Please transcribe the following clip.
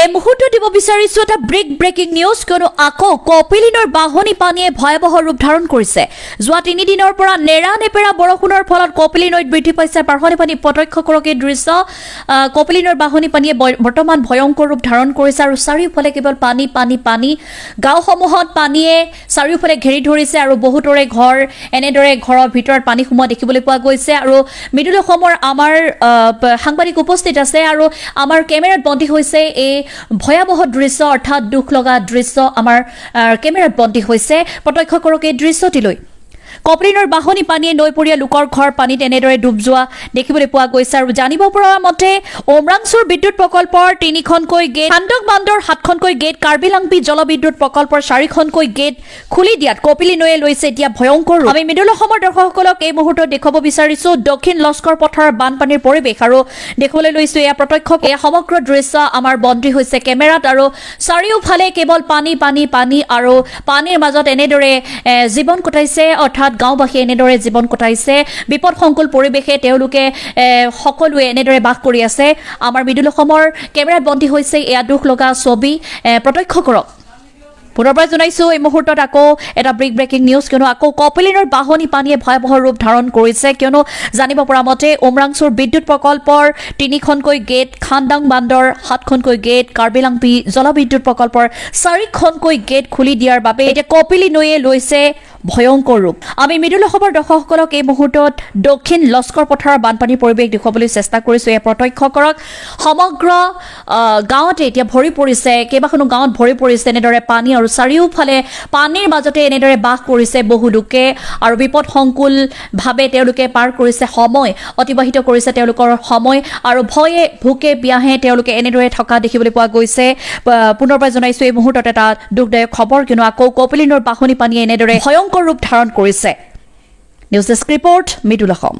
এই মুহূৰ্তত দিব বিচাৰিছো এটা ব্ৰেকিং নিউজ কিয়নো আকৌ কপিলিনৰ বাহনী পানীয়ে ভয়াৱহ ৰূপ ধাৰণ কৰিছে যোৱা 3 দিনৰ পৰা নেৰানেপেৰা বৰষুণৰ ফলত কপিলি নৈত বৃদ্ধি পাইছে বাঢ়নী পানী প্ৰত্যক্ষ কৰক এই দৃশ্য কপিলিনৰ বাহনী পানীয়ে বৰ্তমান ভয়ংকৰ ৰূপ ধাৰণ কৰিছে আৰু চাৰিওফালে কেৱল পানী গাঁওসমূহত পানীয়ে চাৰিওফালে ঘেৰি ধৰিছে আৰু বহুতৰে ঘৰ এনেদৰে ঘৰৰ ভিতৰত পানী সোমোৱা দেখিবলৈ পোৱা গৈছে আৰু মৃদুল অসমৰ আমাৰ সাংবাদিক উপস্থিত আছে আৰু আমাৰ কেমেৰাত বন্দী হৈছে এই ভয়াৱহ দৃশ্য অৰ্থাৎ দুখ লগা দৃশ্য আমাৰ কেমেৰাত বন্দী হৈছে প্ৰত্যক্ষ কৰক এই দৃশ্যটিলৈ কপিলিনৰ বাহনী পানীয়ে নৈপৰীয়া লোকৰ ঘৰ পানীত এনেদৰে ডুব যোৱা দেখিবলৈ পোৱা গৈছে আৰু জানিব পৰা মতে ওমৰাংচুৰ বিদ্যুৎ প্ৰকল্পৰ 3খনকৈ গেট খান্দক বান্দৰ 7খনকৈ গেট কাৰ্বিলাংপি জলবিদ্যুৎ প্ৰকল্পৰ 4খনকৈ গেট খুলি দিয়াত কপিলি নৈয়ে লৈছে এতিয়া ভয়ংকৰ ৰূপ আমি মৃদুল অসমৰ দৰ্শকসকলক এই মুহূৰ্তত দেখুৱাব বিচাৰিছো দক্ষিণ লস্কৰ পথাৰৰ বানপানীৰ পৰিৱেশ আৰু দেখিবলৈ লৈছো এয়া প্ৰত্যক্ষ এই সমগ্ৰ দৃশ্য আমাৰ বন্দী হৈছে কেমেৰাত আৰু চাৰিওফালে কেৱল পানী আৰু পানীৰ মাজত এনেদৰে জীৱন কটাইছে অৰ্থাৎ গাঁওবাসী এনেদৰে জীৱন কটাইছে বিপদসংকুল পৰিৱেশে তেওঁলোকে সকলোৱে এনেদৰে বাস কৰি আছে আমাৰ মৃদুল অসমৰ কেমেৰাত বন্দী হৈছে এয়া দুখ লগা ছবি প্ৰত্যক্ষ কৰক পুনৰবাৰ জনাইছো এই মুহূৰ্তত আকৌ এটা ব্ৰেকিং নিউজ কিয়নো আকৌ কপিলিনৰ বাহনী পানীয়ে ভয়াৱহ ৰূপ ধাৰণ কৰিছে কিয়নো জানিব পৰা মতে ওমৰাংচুৰ বিদ্যুৎ প্ৰকল্পৰ 3খনকৈ গেট খান্দাং বান্দৰ 7খনকৈ গেট কাৰ্বিলাংপি জলবিদ্যুৎ প্ৰকল্পৰ 4খনকৈ গেট খুলি দিয়াৰ বাবে এতিয়া কপিলি নৈয়ে লৈছে ভয়ংকৰ ৰূপ আমি মৃদুল অসমৰ দৰ্শকসকলক এই মুহূৰ্তত দক্ষিণ লস্কৰ পথাৰৰ বানপানীৰ পৰিৱেশ দেখুৱাবলৈ চেষ্টা কৰিছো এয়া প্ৰত্যক্ষ কৰক সমগ্ৰ গাঁৱতে এতিয়া ভৰি পৰিছে কেইবাখনো গাঁৱত ভৰি পৰিছে এনেদৰে পানী আৰু চাৰিওফালে পানীৰ মাজতে এনেদৰে বাস কৰিছে বহু লোকে আৰু বিপদসংকুল ভাৱে তেওঁলোকে পাৰ কৰিছে সময় অতিবাহিত কৰিছে তেওঁলোকৰ সময় আৰু ভয়ে ভোকে বিয়াহে তেওঁলোকে এনেদৰে থকা দেখিবলৈ পোৱা গৈছে পুনৰবাৰ জনাইছো এই মুহূৰ্তত এটা দুখদায়ক খবৰ কিয়নো আকৌ কপিলিনৰ বাহনী পানীয়ে এনেদৰে ভয়ংকৰ ৰূপ ধাৰণ কৰিছে news desk report Mridul Assam